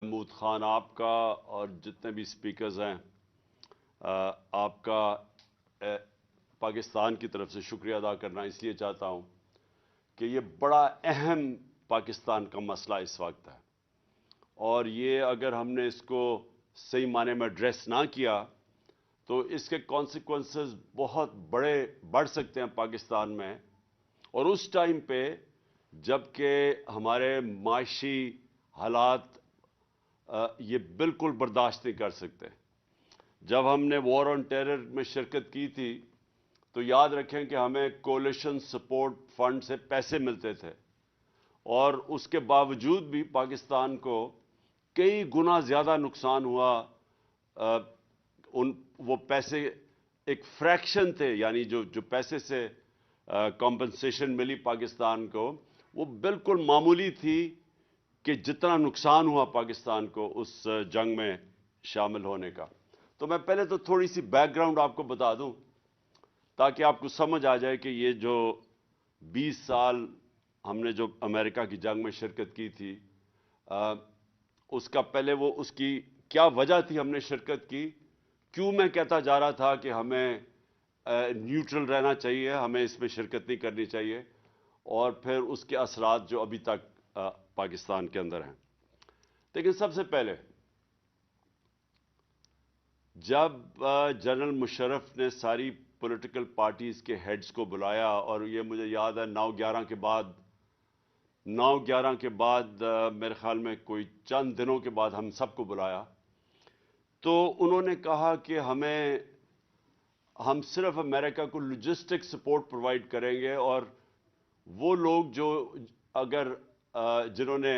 محمود خان آپ کا اور جتنے بھی سپیکرز ہیں آپ کا پاکستان کی طرف سے شکریہ ادا کرنا اس لیے چاہتا ہوں کہ یہ بڑا اہم پاکستان کا مسئلہ اس وقت ہے، اور یہ اگر ہم نے اس کو صحیح معنی میں ایڈریس نہ کیا تو اس کے کانسیکوینسز بہت بڑھ سکتے ہیں پاکستان میں، اور اس ٹائم پہ جب کہ ہمارے معاشی حالات یہ بالکل برداشت نہیں کر سکتے۔ جب ہم نے وار آن ٹیرر میں شرکت کی تھی تو یاد رکھیں کہ ہمیں کولیشن سپورٹ فنڈ سے پیسے ملتے تھے، اور اس کے باوجود بھی پاکستان کو کئی گنا زیادہ نقصان ہوا۔ وہ پیسے ایک فریکشن تھے، یعنی جو پیسے سے کمپنسیشن ملی پاکستان کو وہ بالکل معمولی تھی کہ جتنا نقصان ہوا پاکستان کو اس جنگ میں شامل ہونے کا۔ تو میں پہلے تو تھوڑی سی بیک گراؤنڈ آپ کو بتا دوں تاکہ آپ کو سمجھ آ جائے کہ یہ جو 20 سال ہم نے جو امریکہ کی جنگ میں شرکت کی تھی، اس کا پہلے اس کی کیا وجہ تھی ہم نے شرکت کی، کیوں میں کہتا جا رہا تھا کہ ہمیں نیوٹرل رہنا چاہیے، ہمیں اس میں شرکت نہیں کرنی چاہیے، اور پھر اس کے اثرات جو ابھی تک پاکستان کے اندر ہیں۔ لیکن سب سے پہلے جب جنرل مشرف نے ساری پولیٹیکل پارٹیز کے ہیڈز کو بلایا، اور یہ مجھے یاد ہے 9/11 کے بعد میرے خیال میں کوئی چند دنوں کے بعد ہم سب کو بلایا، تو انہوں نے کہا کہ ہم صرف امریکہ کو لاجسٹک سپورٹ پرووائڈ کریں گے، اور وہ لوگ جنہوں نے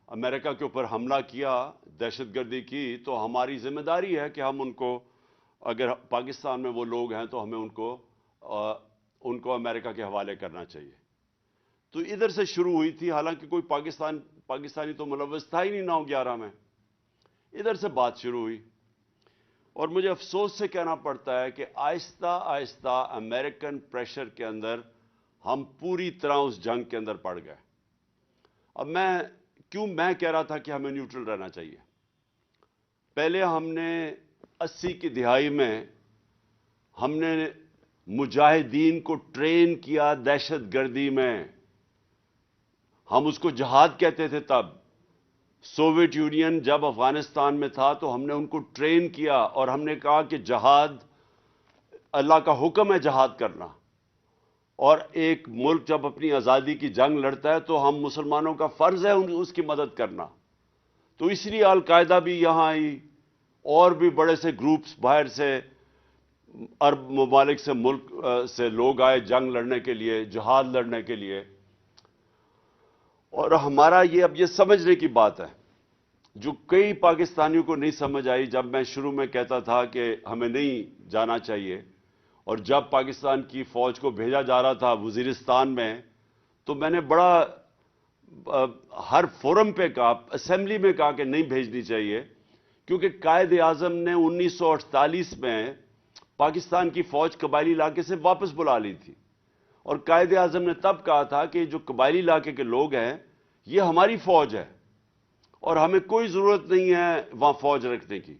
امریکہ کے اوپر حملہ کیا، دہشت گردی کی، تو ہماری ذمہ داری ہے کہ ہم ان کو، اگر پاکستان میں وہ لوگ ہیں تو ہمیں ان کو امریکہ کے حوالے کرنا چاہیے۔ تو ادھر سے شروع ہوئی تھی، حالانکہ کوئی پاکستانی تو ملوث تھا ہی نہیں 9/11 میں، ادھر سے بات شروع ہوئی، اور مجھے افسوس سے کہنا پڑتا ہے کہ آہستہ آہستہ امریکن پریشر کے اندر ہم پوری طرح اس جنگ کے اندر پڑ گئے۔ اب میں کہہ رہا تھا کہ ہمیں نیوٹرل رہنا چاہیے۔ پہلے ہم نے 80 کی دہائی میں ہم نے مجاہدین کو ٹرین کیا دہشت گردی میں، ہم اس کو جہاد کہتے تھے تب۔ سوویت یونین جب افغانستان میں تھا تو ہم نے ان کو ٹرین کیا، اور ہم نے کہا کہ جہاد اللہ کا حکم ہے، جہاد کرنا، اور ایک ملک جب اپنی آزادی کی جنگ لڑتا ہے تو ہم مسلمانوں کا فرض ہے اس کی مدد کرنا۔ تو اس لیے القاعدہ بھی یہاں آئی، اور بھی بڑے سے گروپس باہر سے، عرب ممالک سے، ملک سے لوگ آئے جنگ لڑنے کے لیے، جہاد لڑنے کے لیے۔ اور ہمارا اب یہ سمجھنے کی بات ہے جو کئی پاکستانیوں کو نہیں سمجھ آئی، جب میں شروع میں کہتا تھا کہ ہمیں نہیں جانا چاہیے، اور جب پاکستان کی فوج کو بھیجا جا رہا تھا وزیرستان میں، تو میں نے ہر فورم پہ کہا، اسمبلی میں کہا کہ نہیں بھیجنی چاہیے، کیونکہ قائد اعظم نے 1948 میں پاکستان کی فوج قبائلی علاقے سے واپس بلا لی تھی، اور قائد اعظم نے تب کہا تھا کہ جو قبائلی علاقے کے لوگ ہیں یہ ہماری فوج ہے، اور ہمیں کوئی ضرورت نہیں ہے وہاں فوج رکھنے کی۔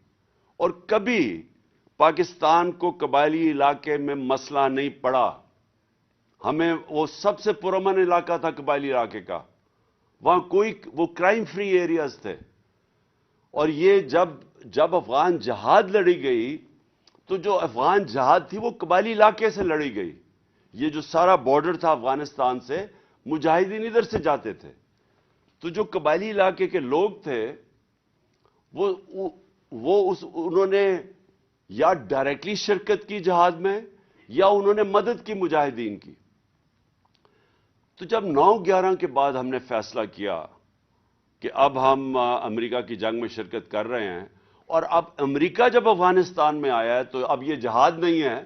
اور کبھی پاکستان کو قبائلی علاقے میں مسئلہ نہیں پڑا، ہمیں وہ سب سے پرامن علاقہ تھا قبائلی علاقے کا، وہاں وہ کرائم فری ایریاز تھے۔ اور یہ جب افغان جہاد لڑی گئی تو جو افغان جہاد تھی وہ قبائلی علاقے سے لڑی گئی، یہ جو سارا بارڈر تھا افغانستان سے، مجاہدین ادھر سے جاتے تھے، تو جو قبائلی علاقے کے لوگ تھے انہوں نے یا ڈائریکٹلی شرکت کی جہاد میں، یا انہوں نے مدد کی مجاہدین کی۔ تو جب 9/11 کے بعد ہم نے فیصلہ کیا کہ اب ہم امریکہ کی جنگ میں شرکت کر رہے ہیں، اور اب امریکہ جب افغانستان میں آیا ہے تو اب یہ جہاد نہیں ہے،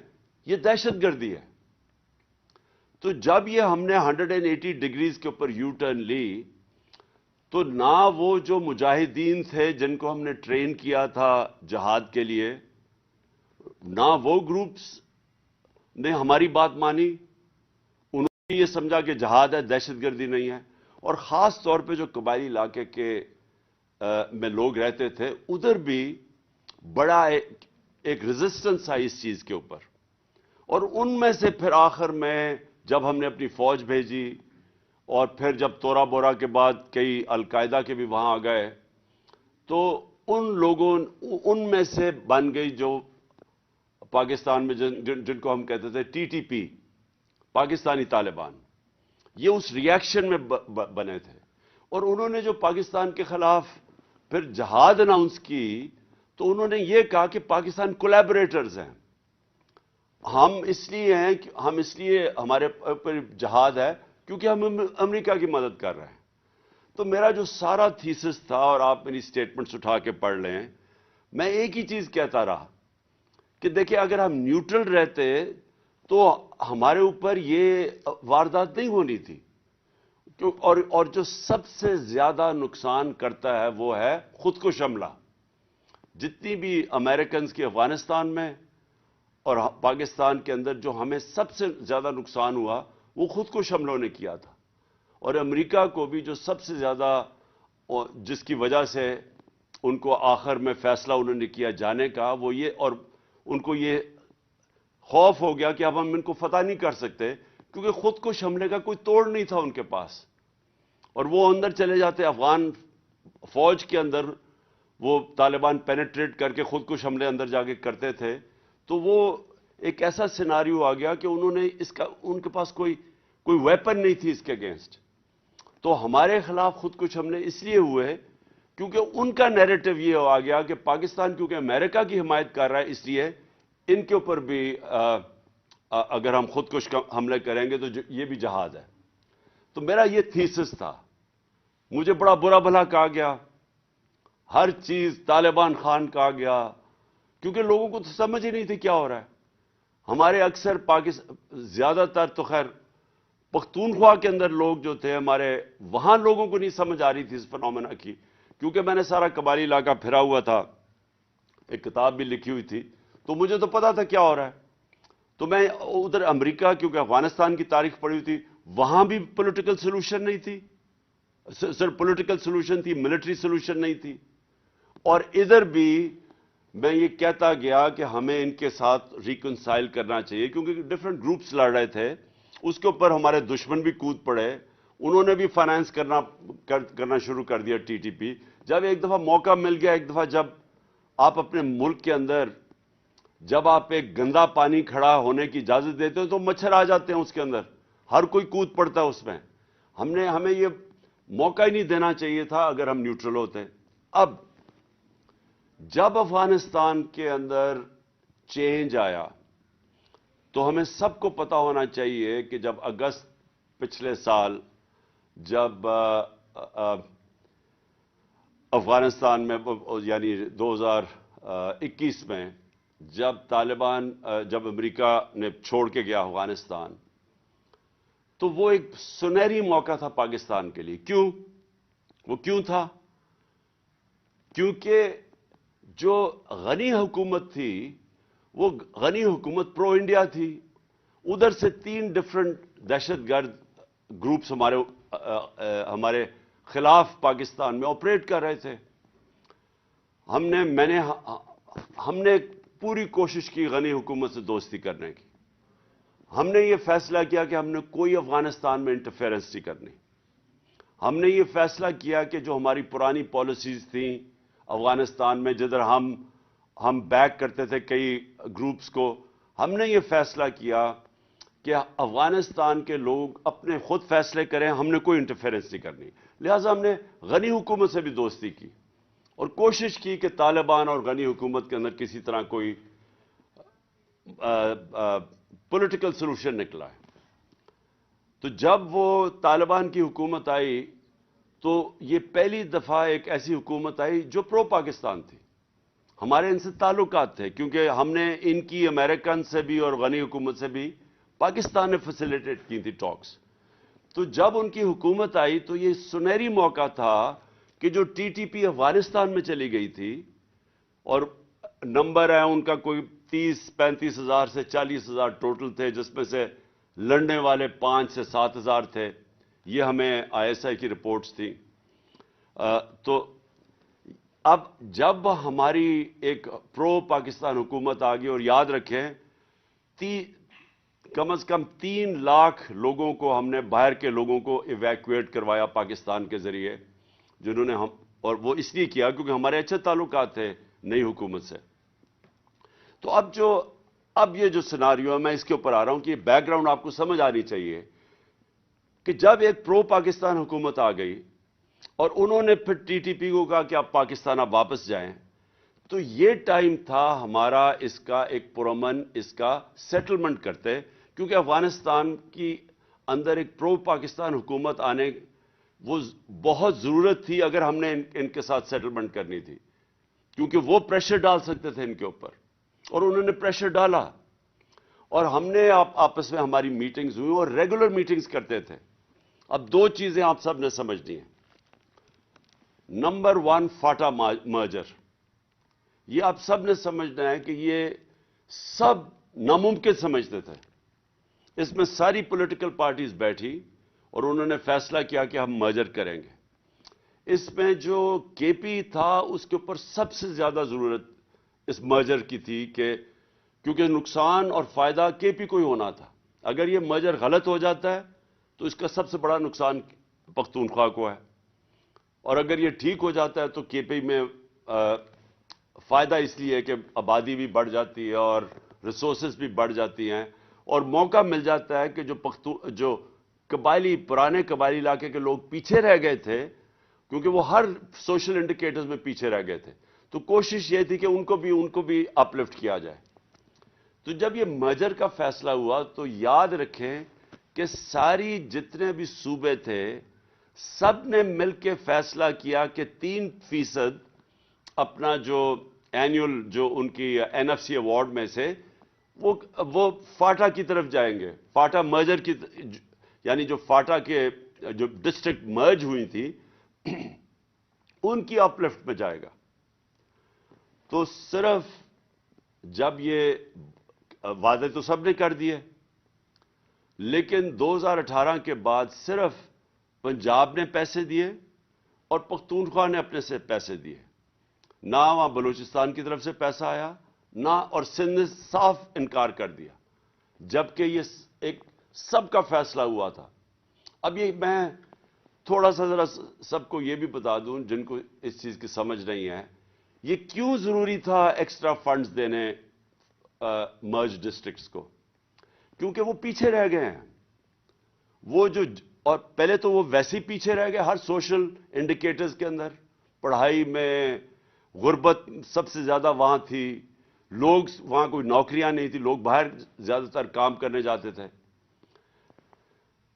یہ دہشت گردی ہے۔ تو جب یہ ہم نے 180 ڈگریز کے اوپر یو ٹرن لی، تو نہ وہ جو مجاہدین تھے جن کو ہم نے ٹرین کیا تھا جہاد کے لیے، نہ وہ گروپس نے ہماری بات مانی، انہوں نے یہ سمجھا کہ جہاد ہے، دہشت گردی نہیں ہے، اور خاص طور پہ جو قبائلی علاقے کے میں لوگ رہتے تھے ادھر بھی بڑا ایک ریزسٹنس آئی اس چیز کے اوپر. اور ان میں سے پھر آخر میں جب ہم نے اپنی فوج بھیجی اور پھر جب تورا بورا کے بعد کئی القاعدہ کے بھی وہاں آ گئے تو ان لوگوں ان میں سے بن گئی جو پاکستان میں جن کو ہم کہتے تھے T T P Pakistani Taliban. یہ اس ریاکشن میں بنے تھے اور انہوں نے جو پاکستان کے خلاف پھر جہاد اناؤنس کی تو انہوں نے یہ کہا کہ پاکستان کولیبریٹرز ہیں. ہم اس لیے ہمارے پر جہاد ہے کیونکہ ہم امریکہ کی مدد کر رہے ہیں. تو میرا جو سارا تھیسس تھا اور آپ میری سٹیٹمنٹس اٹھا کے پڑھ لیں میں ایک ہی چیز کہتا رہا کہ دیکھیں اگر ہم نیوٹرل رہتے تو ہمارے اوپر یہ واردات نہیں ہونی تھی. اور جو سب سے زیادہ نقصان کرتا ہے وہ ہے خود کش حملہ. جتنی بھی امریکنز کی افغانستان میں اور پاکستان کے اندر جو ہمیں سب سے زیادہ نقصان ہوا وہ خود کش حملوں نے کیا تھا. اور امریکہ کو بھی جو سب سے زیادہ جس کی وجہ سے ان کو آخر میں فیصلہ انہوں نے کیا جانے کا وہ یہ اور ان کو یہ خوف ہو گیا کہ اب ہم ان کو فتح نہیں کر سکتے کیونکہ خود کش حملے کا کوئی توڑ نہیں تھا ان کے پاس. اور وہ اندر چلے جاتے افغان فوج کے اندر وہ طالبان پینیٹریٹ کر کے خود کش حملے اندر جا کے کرتے تھے. تو وہ ایک ایسا سیناریو آ گیا کہ انہوں نے ان کے پاس کوئی ویپن نہیں تھی اس کے اگینسٹ. تو ہمارے خلاف خود کش حملے اس لیے ہوئے کیونکہ ان کا نیریٹو یہ آ گیا کہ پاکستان کیونکہ امریکہ کی حمایت کر رہا ہے اس لیے ان کے اوپر بھی اگر ہم خود کش حملے کریں گے تو یہ بھی جہاد ہے. تو میرا یہ تھیسس تھا. مجھے بڑا برا بھلا کہا گیا, ہر چیز طالبان خان کہا گیا کیونکہ لوگوں کو تو سمجھ ہی نہیں تھی کیا ہو رہا ہے. ہمارے اکثر زیادہ تر تو خیر پختونخوا کے اندر لوگ جو تھے ہمارے وہاں لوگوں کو نہیں سمجھ آ رہی تھی اس فنومینا کی کیونکہ میں نے سارا قبائلی علاقہ پھرا ہوا تھا, ایک کتاب بھی لکھی ہوئی تھی تو مجھے تو پتا تھا کیا ہو رہا ہے. تو میں ادھر امریکہ کیونکہ افغانستان کی تاریخ پڑھی ہوئی تھی وہاں بھی پولیٹیکل سولوشن نہیں تھی, صرف پولیٹیکل سولوشن تھی ملٹری سولوشن نہیں تھی. اور ادھر بھی میں یہ کہتا گیا کہ ہمیں ان کے ساتھ ریکنسائل کرنا چاہیے کیونکہ ڈفرنٹ گروپس لڑ رہے تھے. اس کے اوپر ہمارے دشمن بھی کود پڑے, انہوں نے بھی فائنانس کرنا شروع کر دیا ٹی ٹی پی. جب ایک دفعہ موقع مل گیا, ایک دفعہ جب آپ اپنے ملک کے اندر جب آپ ایک گندا پانی کھڑا ہونے کی اجازت دیتے ہیں تو مچھر آ جاتے ہیں اس کے اندر, ہر کوئی کود پڑتا ہے اس میں. ہمیں یہ موقع ہی نہیں دینا چاہیے تھا اگر ہم نیوٹرل ہوتے. اب جب افغانستان کے اندر چینج آیا تو ہمیں سب کو پتا ہونا چاہیے کہ جب اگست پچھلے سال جب افغانستان میں یعنی 2021 میں جب طالبان جب امریکہ نے چھوڑ کے گیا افغانستان تو وہ ایک سنہری موقع تھا پاکستان کے لیے. کیوں تھا؟ کیونکہ جو غنی حکومت تھی وہ غنی حکومت پرو انڈیا تھی. ادھر سے 3 ڈفرنٹ دہشت گرد گروپس ہمارے خلاف پاکستان میں آپریٹ کر رہے تھے. ہم نے پوری کوشش کی غنی حکومت سے دوستی کرنے کی. ہم نے یہ فیصلہ کیا کہ ہم نے کوئی افغانستان میں انٹرفیئرنس نہیں کرنی. ہم نے یہ فیصلہ کیا کہ جو ہماری پرانی پالیسیز تھیں افغانستان میں جدھر ہم بیک کرتے تھے کئی گروپس کو, ہم نے یہ فیصلہ کیا کہ افغانستان کے لوگ اپنے خود فیصلے کریں, ہم نے کوئی انٹرفیئرنس نہیں کرنی. لہٰذا ہم نے غنی حکومت سے بھی دوستی کی اور کوشش کی کہ طالبان اور غنی حکومت کے اندر کسی طرح کوئی پولیٹیکل سولوشن نکلا ہے. تو جب وہ طالبان کی حکومت آئی تو یہ پہلی دفعہ ایک ایسی حکومت آئی جو پرو پاکستان تھی. ہمارے ان سے تعلقات تھے کیونکہ ہم نے ان کی امریکن سے بھی اور غنی حکومت سے بھی پاکستان نے فیسیلیٹیٹ کی تھی ٹاکس. تو جب ان کی حکومت آئی تو یہ سنہری موقع تھا کہ جو ٹی ٹی پی افغانستان میں چلی گئی تھی اور نمبر ہے ان کا کوئی 30-35 ہزار سے 40 ہزار ٹوٹل تھے جس میں سے لڑنے والے 5 سے 7 ہزار تھے. یہ ہمیں آئی ایس آئی کی رپورٹس تھیں. تو اب جب ہماری ایک پرو پاکستان حکومت آ گئی، اور یاد رکھیں کم از کم 3 لاکھ لوگوں کو ہم نے، باہر کے لوگوں کو ایویکویٹ کروایا پاکستان کے ذریعے، جنہوں نے اور وہ اس لیے کیا کیونکہ ہمارے اچھے تعلقات تھے نئی حکومت سے. تو اب یہ جو سیناریو ہے، میں اس کے اوپر آ رہا ہوں کہ یہ بیک گراؤنڈ آپ کو سمجھ آنی چاہیے کہ جب ایک پرو پاکستان حکومت آ گئی اور انہوں نے پھر ٹی ٹی پی کو کہا کہ آپ پاکستان اب واپس جائیں، تو یہ ٹائم تھا ہمارا اس کا ایک پرامن اس کا سیٹلمنٹ کرتے، کیونکہ افغانستان کی اندر ایک پرو پاکستان حکومت آنے وہ بہت ضرورت تھی اگر ہم نے ان کے ساتھ سیٹلمنٹ کرنی تھی، کیونکہ وہ پریشر ڈال سکتے تھے ان کے اوپر، اور انہوں نے پریشر ڈالا، اور ہم نے آپس میں ہماری میٹنگز ہوئی اور ریگولر میٹنگز کرتے تھے. اب 2 چیزیں آپ سب نے سمجھنی ہیں. Number 1، FATA merger. یہ آپ سب نے سمجھنا ہے کہ یہ سب ناممکن سمجھتے تھے. اس میں ساری پولیٹیکل پارٹیز بیٹھی اور انہوں نے فیصلہ کیا کہ ہم مرجر کریں گے. اس میں جو کے پی تھا اس کے اوپر سب سے زیادہ ضرورت اس مرجر کی تھی، کیونکہ نقصان اور فائدہ کے پی کو ہی ہونا تھا. اگر یہ مرجر غلط ہو جاتا ہے تو اس کا سب سے بڑا نقصان پختونخوا کو ہے، اور اگر یہ ٹھیک ہو جاتا ہے تو کے پی میں فائدہ اس لیے ہے کہ آبادی بھی بڑھ جاتی ہے اور ریسورسز بھی بڑھ جاتی ہیں، اور موقع مل جاتا ہے کہ جو پرانے قبائلی علاقے کے لوگ پیچھے رہ گئے تھے، کیونکہ وہ ہر سوشل انڈیکیٹرز میں پیچھے رہ گئے تھے، تو کوشش یہ تھی کہ ان کو بھی اپ لفٹ کیا جائے. تو جب یہ مرجر کا فیصلہ ہوا تو یاد رکھیں کہ ساری جتنے بھی صوبے تھے سب نے مل کے فیصلہ کیا کہ 3% اپنا جو اینیول جو ان کی این ایف سی ایوارڈ میں سے وہ فاٹا کی طرف جائیں گے. فاٹا مرجر کی، یعنی جو فاٹا کے جو ڈسٹرکٹ مرج ہوئی تھی ان کی اپ لفٹ میں جائے گا. تو صرف جب یہ وعدے تو سب نے کر دیے، لیکن 2018 کے بعد صرف پنجاب نے پیسے دیے اور پختونخوا نے اپنے سے پیسے دیے. نہ وہاں بلوچستان کی طرف سے پیسہ آیا، نہ، اور سندھ نے صاف انکار کر دیا، جبکہ یہ ایک سب کا فیصلہ ہوا تھا. اب یہ میں تھوڑا سا ذرا سب کو یہ بھی بتا دوں جن کو اس چیز کی سمجھ نہیں ہے، یہ کیوں ضروری تھا ایکسٹرا فنڈز دینے مرج ڈسٹرکٹس کو؟ کیونکہ وہ پیچھے رہ گئے ہیں. اور پہلے تو وہ ویسے ہی پیچھے رہ گئے ہر سوشل انڈیکیٹرز کے اندر. پڑھائی میں غربت سب سے زیادہ وہاں تھی، لوگ وہاں کوئی نوکریاں نہیں تھی، لوگ باہر زیادہ تر کام کرنے جاتے تھے.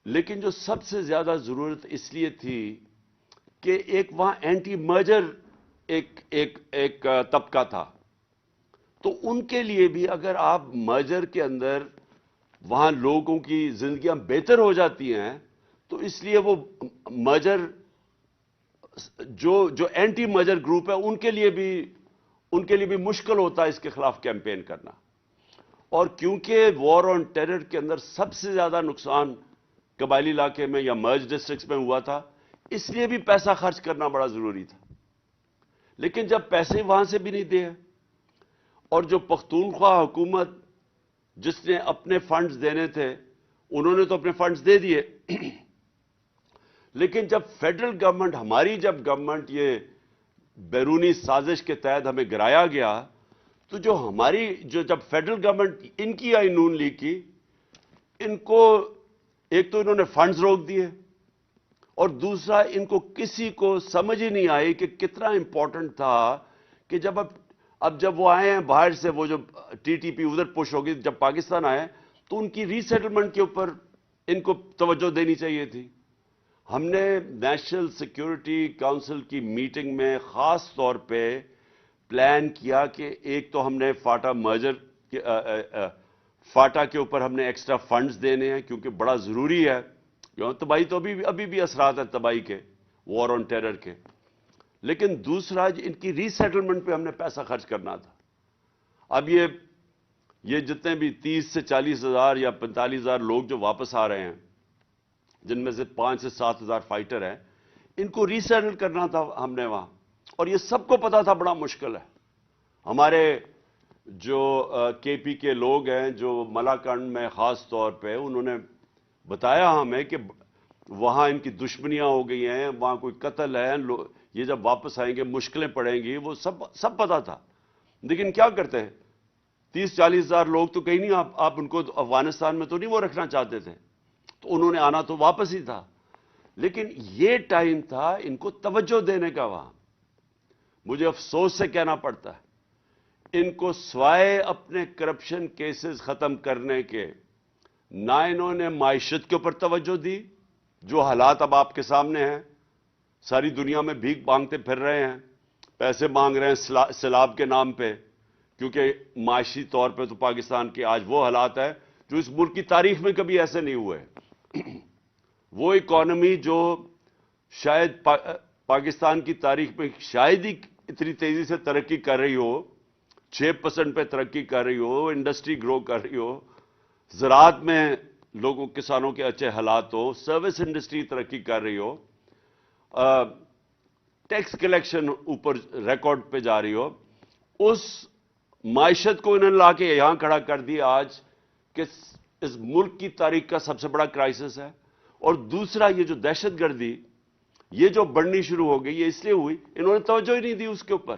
لیکن جو سب سے زیادہ ضرورت اس لیے تھی کہ ایک وہاں اینٹی مرجر ایک طبقہ تھا، تو ان کے لیے بھی اگر آپ مرجر کے اندر وہاں لوگوں کی زندگیاں بہتر ہو جاتی ہیں تو اس لیے وہ مرجر جو اینٹی مرجر گروپ ہے ان کے لیے بھی مشکل ہوتا ہے اس کے خلاف کیمپین کرنا. اور کیونکہ وار آن ٹیرر کے اندر سب سے زیادہ نقصان قبائلی علاقے میں یا مرج ڈسٹرکٹس میں ہوا تھا، اس لیے بھی پیسہ خرچ کرنا بڑا ضروری تھا. لیکن جب پیسے وہاں سے بھی نہیں دے، اور جو پختونخوا حکومت جس نے اپنے فنڈز دینے تھے انہوں نے تو اپنے فنڈز دے دیے، لیکن جب فیڈرل گورنمنٹ، ہماری جب گورنمنٹ یہ بیرونی سازش کے تحت ہمیں گرایا گیا، تو جب فیڈرل گورنمنٹ ان کی آئی نون لیگ کی، ان کو ایک تو انہوں نے فنڈز روک دیے، اور دوسرا ان کو کسی کو سمجھ ہی نہیں آئی کہ کتنا امپورٹنٹ تھا کہ جب وہ آئے ہیں باہر سے، وہ جو ٹی ٹی پی ادھر پش ہوگی، جب پاکستان آئے تو ان کی ری سیٹلمنٹ کے اوپر ان کو توجہ دینی چاہیے تھی. ہم نے نیشنل سیکیورٹی کونسل کی میٹنگ میں خاص طور پہ پلان کیا کہ ایک تو ہم نے فاٹا کے اوپر ہم نے ایکسٹرا فنڈز دینے ہیں کیونکہ بڑا ضروری ہے، تباہی تو ابھی بھی اثرات ہیں تباہی کے، وار آن ٹیرر کے. لیکن دوسرا ان کی ری سیٹلمنٹ پہ ہم نے پیسہ خرچ کرنا تھا. اب یہ جتنے بھی 30 سے 40 ہزار یا 45 ہزار لوگ جو واپس آ رہے ہیں، جن میں سے 5 سے 7 ہزار فائٹر ہیں، ان کو ری سیٹل کرنا تھا ہم نے وہاں. اور یہ سب کو پتا تھا بڑا مشکل ہے. ہمارے جو کے پی کے لوگ ہیں جو ملاکنڈ میں خاص طور پہ انہوں نے بتایا ہمیں کہ وہاں ان کی دشمنیاں ہو گئی ہیں, وہاں کوئی قتل ہے, یہ جب واپس آئیں گے مشکلیں پڑیں گی, وہ سب پتا تھا. لیکن کیا کرتے ہیں, 30-40 ہزار لوگ تو کہیں نہیں, آپ ان کو افغانستان میں تو نہیں وہ رکھنا چاہتے تھے, تو انہوں نے آنا تو واپس ہی تھا. لیکن یہ ٹائم تھا ان کو توجہ دینے کا. وہاں مجھے افسوس سے کہنا پڑتا ہے, ان کو سوائے اپنے کرپشن کیسز ختم کرنے کے نہ انہوں نے معیشت کے اوپر توجہ دی. جو حالات اب آپ کے سامنے ہیں, ساری دنیا میں بھیک مانگتے پھر رہے ہیں, پیسے مانگ رہے ہیں سیلاب کے نام پہ, کیونکہ معاشی طور پہ تو پاکستان کے آج وہ حالات ہیں جو اس ملک کی تاریخ میں کبھی ایسے نہیں ہوئے. وہ اکانومی جو شاید پاکستان کی تاریخ میں شاید ہی اتنی تیزی سے ترقی کر رہی ہو, 6% پہ ترقی کر رہی ہو, انڈسٹری گرو کر رہی ہو, زراعت میں لوگوں کسانوں کے اچھے حالات ہو, سروس انڈسٹری ترقی کر رہی ہو, ٹیکس کلیکشن اوپر ریکارڈ پہ جا رہی ہو. اس معیشت کو انہوں نے لا کے یہاں کھڑا کر دیا آج کہ اس ملک کی تاریخ کا سب سے بڑا کرائسس ہے. اور دوسرا یہ جو دہشت گردی یہ جو بڑھنی شروع ہو گئی, یہ اس لیے ہوئی انہوں نے توجہ ہی نہیں دی اس کے اوپر.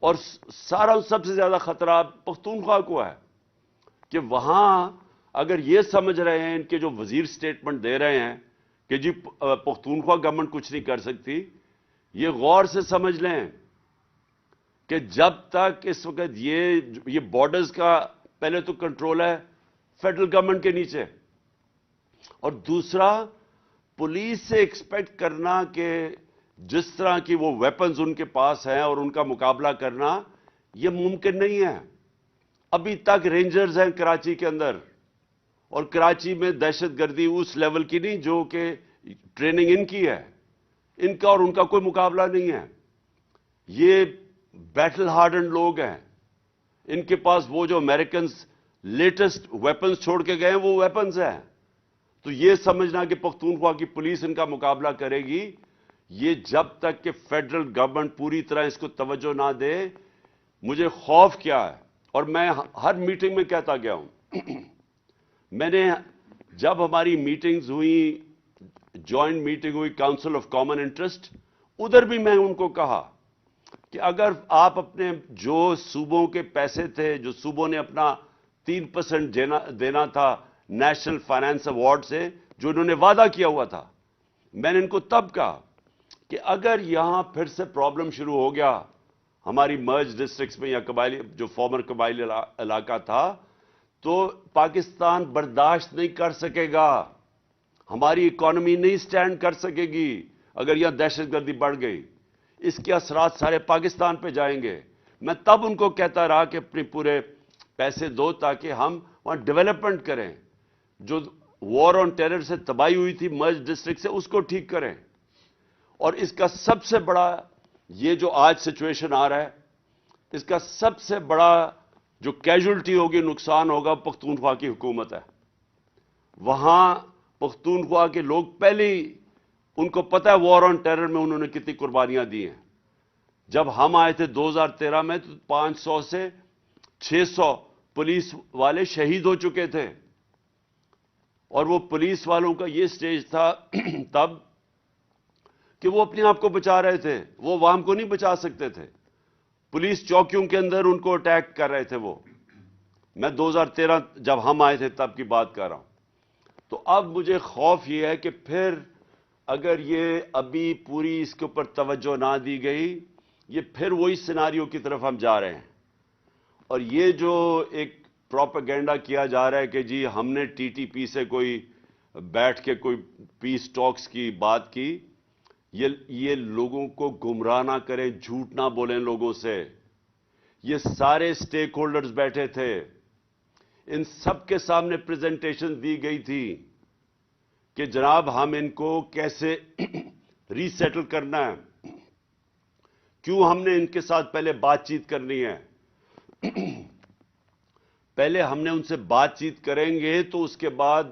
اور سب سے زیادہ خطرہ پختونخوا کو ہے کہ وہاں اگر یہ سمجھ رہے ہیں, ان کے جو وزیر سٹیٹمنٹ دے رہے ہیں کہ جی پختونخوا گورنمنٹ کچھ نہیں کر سکتی, یہ غور سے سمجھ لیں کہ جب تک اس وقت یہ بارڈرز کا پہلے تو کنٹرول ہے فیڈرل گورنمنٹ کے نیچے, اور دوسرا پولیس سے ایکسپیکٹ کرنا کہ جس طرح کی وہ ویپنز ان کے پاس ہیں اور ان کا مقابلہ کرنا یہ ممکن نہیں ہے. ابھی تک رینجرز ہیں کراچی کے اندر, اور کراچی میں دہشت گردی اس لیول کی نہیں جو کہ ٹریننگ ان کی ہے, ان کا اور ان کا کوئی مقابلہ نہیں ہے. یہ بیٹل ہارڈنڈ لوگ ہیں, ان کے پاس وہ جو امریکنز لیٹسٹ ویپنز چھوڑ کے گئے ہیں وہ ویپنز ہیں. تو یہ سمجھنا کہ پختونخوا کی پولیس ان کا مقابلہ کرے گی, یہ جب تک کہ فیڈرل گورنمنٹ پوری طرح اس کو توجہ نہ دے, مجھے خوف کیا ہے. اور میں ہر میٹنگ میں کہتا گیا ہوں, میں نے جب ہماری میٹنگز ہوئی, جوائنٹ میٹنگ ہوئی کاؤنسل آف کامن انٹرسٹ, ادھر بھی میں ان کو کہا کہ اگر آپ اپنے جو صوبوں کے پیسے تھے, جو صوبوں نے اپنا 3% دینا تھا نیشنل فائنانس ایوارڈ سے, جو انہوں نے وعدہ کیا ہوا تھا, میں نے ان کو تب کہا کہ اگر یہاں پھر سے پرابلم شروع ہو گیا ہماری مرج ڈسٹرکٹس میں یا قبائلی جو فارمر قبائلی علاقہ تھا, تو پاکستان برداشت نہیں کر سکے گا, ہماری اکانومی نہیں سٹینڈ کر سکے گی اگر یہاں دہشت گردی بڑھ گئی. اس کے اثرات سارے پاکستان پہ جائیں گے. میں تب ان کو کہتا رہا کہ اپنے پورے پیسے دو تاکہ ہم وہاں ڈیولپمنٹ کریں, جو وار آن ٹیرر سے تباہی ہوئی تھی مرج ڈسٹرکٹ سے اس کو ٹھیک کریں. اور اس کا سب سے بڑا یہ جو آج سچویشن آ رہا ہے, اس کا سب سے بڑا جو کیجولٹی ہوگی, نقصان ہوگا, پختونخوا کی حکومت ہے. وہاں پختونخوا کے لوگ پہلے ہی ان کو پتہ ہے وار آن ٹیرر میں انہوں نے کتنی قربانیاں دی ہیں. جب ہم آئے تھے 2013 میں تو 500 سے 600 پولیس والے شہید ہو چکے تھے, اور وہ پولیس والوں کا یہ سٹیج تھا تب کہ وہ اپنے آپ کو بچا رہے تھے, وہ عوام کو نہیں بچا سکتے تھے. پولیس چوکیوں کے اندر ان کو اٹیک کر رہے تھے. وہ میں 2013 جب ہم آئے تھے تب کی بات کر رہا ہوں. تو اب مجھے خوف یہ ہے کہ پھر اگر یہ ابھی پوری اس کے اوپر توجہ نہ دی گئی, یہ پھر وہی سیناریو کی طرف ہم جا رہے ہیں. اور یہ جو ایک پروپیگنڈا کیا جا رہا ہے کہ جی ہم نے ٹی ٹی پی سے کوئی بیٹھ کے کوئی پیس ٹاکس کی بات کی, یہ لوگوں کو گمراہ نہ کریں, جھوٹ نہ بولیں لوگوں سے. یہ سارے سٹیک ہولڈرز بیٹھے تھے, ان سب کے سامنے پریزنٹیشن دی گئی تھی کہ جناب ہم ان کو کیسے ری سیٹل کرنا ہے, کیوں ہم نے ان کے ساتھ پہلے بات چیت کرنی ہے. پہلے ہم نے ان سے بات چیت کریں گے تو اس کے بعد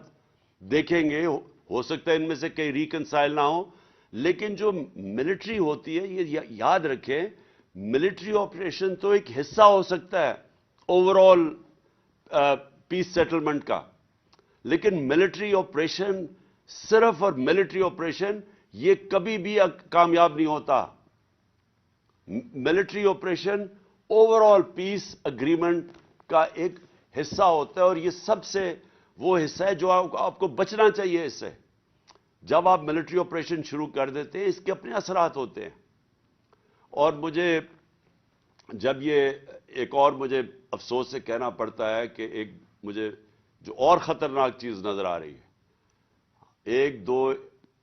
دیکھیں گے, ہو سکتا ہے ان میں سے کئی ریکنسائل نہ ہو, لیکن جو ملٹری ہوتی ہے, یہ یاد رکھیں, ملٹری آپریشن تو ایک حصہ ہو سکتا ہے اوور آل پیس سیٹلمنٹ کا, لیکن ملٹری آپریشن صرف اور ملٹری آپریشن یہ کبھی بھی کامیاب نہیں ہوتا. ملٹری آپریشن اوور آل پیس اگریمنٹ کا ایک حصہ ہوتا ہے, اور یہ سب سے وہ حصہ ہے جو آپ کو بچنا چاہیے اس سے. جب آپ ملٹری آپریشن شروع کر دیتے ہیں اس کے اپنے اثرات ہوتے ہیں. اور مجھے جب یہ ایک اور مجھے افسوس سے کہنا پڑتا ہے کہ ایک مجھے جو اور خطرناک چیز نظر آ رہی ہے, ایک دو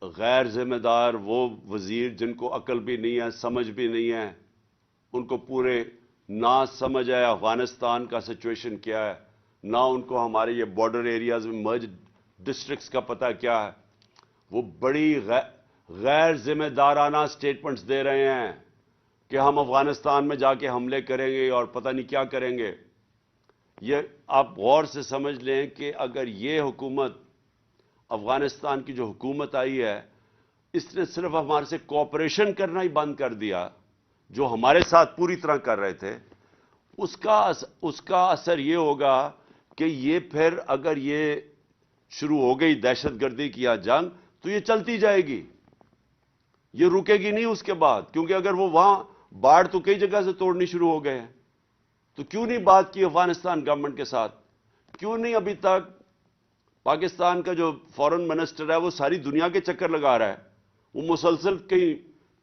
غیر ذمہ دار وہ وزیر جن کو عقل بھی نہیں ہے, سمجھ بھی نہیں ہے, ان کو پورے نہ سمجھ ہے افغانستان کا سچویشن کیا ہے, نہ ان کو ہمارے یہ بارڈر ایریاز میں مرج ڈسٹرکٹس کا پتہ کیا ہے, وہ بڑی غیر ذمہ دارانہ سٹیٹمنٹس دے رہے ہیں کہ ہم افغانستان میں جا کے حملے کریں گے اور پتہ نہیں کیا کریں گے. یہ آپ غور سے سمجھ لیں کہ اگر یہ حکومت, افغانستان کی جو حکومت آئی ہے, اس نے صرف ہمارے سے کوآپریشن کرنا ہی بند کر دیا جو ہمارے ساتھ پوری طرح کر رہے تھے, اس کا اثر یہ ہوگا کہ یہ پھر اگر یہ شروع ہو گئی دہشت گردی کی یا جنگ, تو یہ چلتی جائے گی, یہ رکے گی نہیں اس کے بعد. کیونکہ اگر وہ وہاں باڑ تو کئی جگہ سے توڑنی شروع ہو گئے ہیں, تو کیوں نہیں بات کی افغانستان گورنمنٹ کے ساتھ؟ کیوں نہیں ابھی تک پاکستان کا جو فارن منسٹر ہے وہ ساری دنیا کے چکر لگا رہا ہے, وہ مسلسل کہیں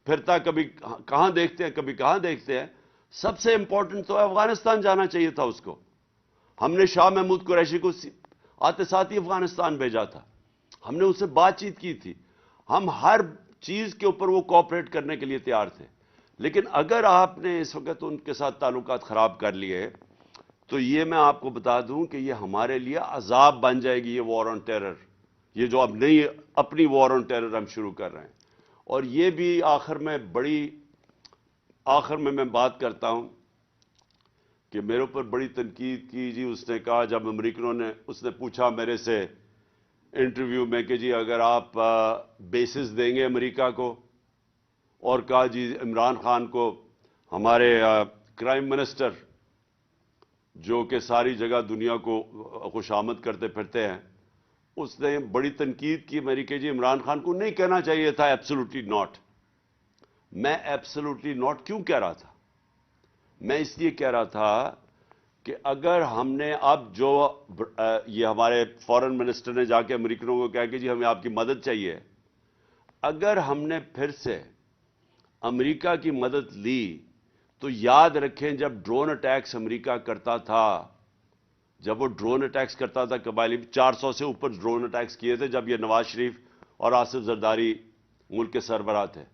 پھرتا, کبھی کہاں دیکھتے ہیں کبھی کہاں دیکھتے ہیں. سب سے امپورٹنٹ تو افغانستان جانا چاہیے تھا اس کو. ہم نے شاہ محمود قریشی کو آتے ساتھ ہی افغانستان بھیجا تھا, ہم نے اس سے بات چیت کی تھی, ہم ہر چیز کے اوپر وہ کوآپریٹ کرنے کے لیے تیار تھے. لیکن اگر آپ نے اس وقت ان کے ساتھ تعلقات خراب کر لیے, تو یہ میں آپ کو بتا دوں کہ یہ ہمارے لیے عذاب بن جائے گی, یہ وار آن ٹیرر, یہ جو اب نئی اپنی وار آن ٹیرر ہم شروع کر رہے ہیں. اور یہ بھی آخر میں میں بات کرتا ہوں کہ میرے اوپر بڑی تنقید کی جی. اس نے کہا, جب امریکنوں نے, اس نے پوچھا میرے سے انٹرویو میں کہ جی اگر آپ بیسز دیں گے امریکہ کو, اور کہا جی عمران خان کو, ہمارے کرائم منسٹر جو کہ ساری جگہ دنیا کو خوشامد کرتے پھرتے ہیں, اس نے بڑی تنقید کی میری کہ جی عمران خان کو نہیں کہنا چاہیے تھا ایبسولوٹلی ناٹ. میں ایبسولوٹلی ناٹ کیوں کہہ رہا تھا؟ میں اس لیے کہہ رہا تھا کہ اگر ہم نے اب جو یہ ہمارے فارن منسٹر نے جا کے امریکنوں کو کہا کہ جی ہمیں آپ کی مدد چاہیے, اگر ہم نے پھر سے امریکہ کی مدد لی تو یاد رکھیں جب ڈرون اٹیکس امریکہ کرتا تھا, جب وہ ڈرون اٹیکس کرتا تھا قبائلی, 400 سے اوپر ڈرون اٹیکس کیے تھے جب یہ نواز شریف اور آصف زرداری ملک کے سربراہ تھے,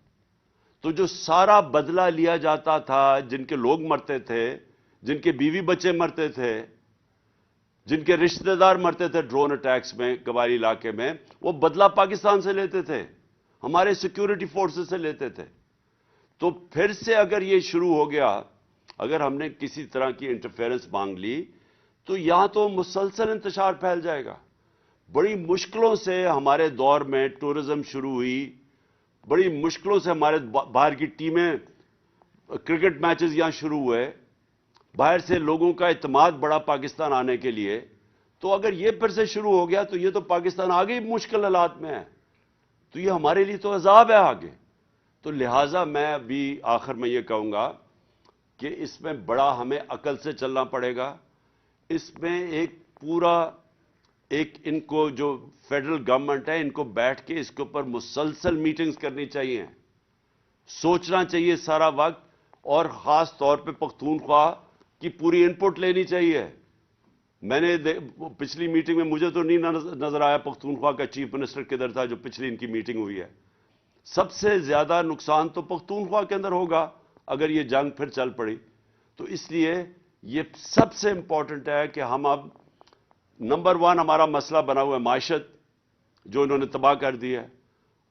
تو جو سارا بدلہ لیا جاتا تھا, جن کے لوگ مرتے تھے, جن کے بیوی بچے مرتے تھے, جن کے رشتہ دار مرتے تھے ڈرون اٹیکس میں قبائلی علاقے میں, وہ بدلہ پاکستان سے لیتے تھے, ہمارے سیکیورٹی فورسز سے لیتے تھے. تو پھر سے اگر یہ شروع ہو گیا, اگر ہم نے کسی طرح کی انٹرفیرنس مانگ لی, تو یہاں تو مسلسل انتشار پھیل جائے گا. بڑی مشکلوں سے ہمارے دور میں ٹورزم شروع ہوئی, بڑی مشکلوں سے ہمارے باہر کی ٹیمیں, کرکٹ میچز یہاں شروع ہوئے, باہر سے لوگوں کا اعتماد بڑا پاکستان آنے کے لیے. تو اگر یہ پھر سے شروع ہو گیا تو یہ تو پاکستان آگے ہی مشکل حالات میں ہے, تو یہ ہمارے لیے تو عذاب ہے آگے. تو لہٰذا میں ابھی آخر میں یہ کہوں گا کہ اس میں بڑا ہمیں عقل سے چلنا پڑے گا. اس میں ایک ان کو جو فیڈرل گورنمنٹ ہے, ان کو بیٹھ کے اس کے اوپر مسلسل میٹنگز کرنی چاہیے, سوچنا چاہیے سارا وقت, اور خاص طور پہ پختونخوا کی پوری ان پٹ لینی چاہیے. میں نے پچھلی میٹنگ میں مجھے تو نہیں نظر آیا پختونخوا کا چیف منسٹر کدھر تھا جو پچھلی ان کی میٹنگ ہوئی ہے. سب سے زیادہ نقصان تو پختونخوا کے اندر ہوگا اگر یہ جنگ پھر چل پڑی. تو اس لیے یہ سب سے امپورٹنٹ ہے کہ ہم اب نمبر 1 ہمارا مسئلہ بنا ہوا ہے معیشت جو انہوں نے تباہ کر دی ہے,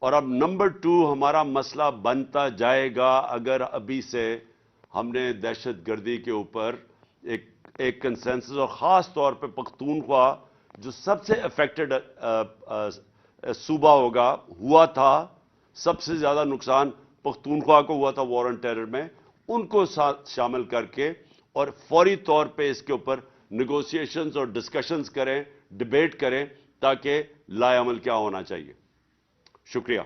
اور اب نمبر 2 ہمارا مسئلہ بنتا جائے گا اگر ابھی سے ہم نے دہشت گردی کے اوپر ایک کنسنسس, اور خاص طور پہ پختونخوا جو سب سے افیکٹڈ صوبہ ہوا تھا سب سے زیادہ نقصان پختونخوا کو ہوا تھا وار آن ٹیرر میں، ان کو ساتھ شامل کر کے اور فوری طور پہ اس کے اوپر نیگوسیشنز اور ڈسکشنز کریں، ڈیبیٹ کریں، تاکہ لائے عمل کیا ہونا چاہیے۔ شکریہ۔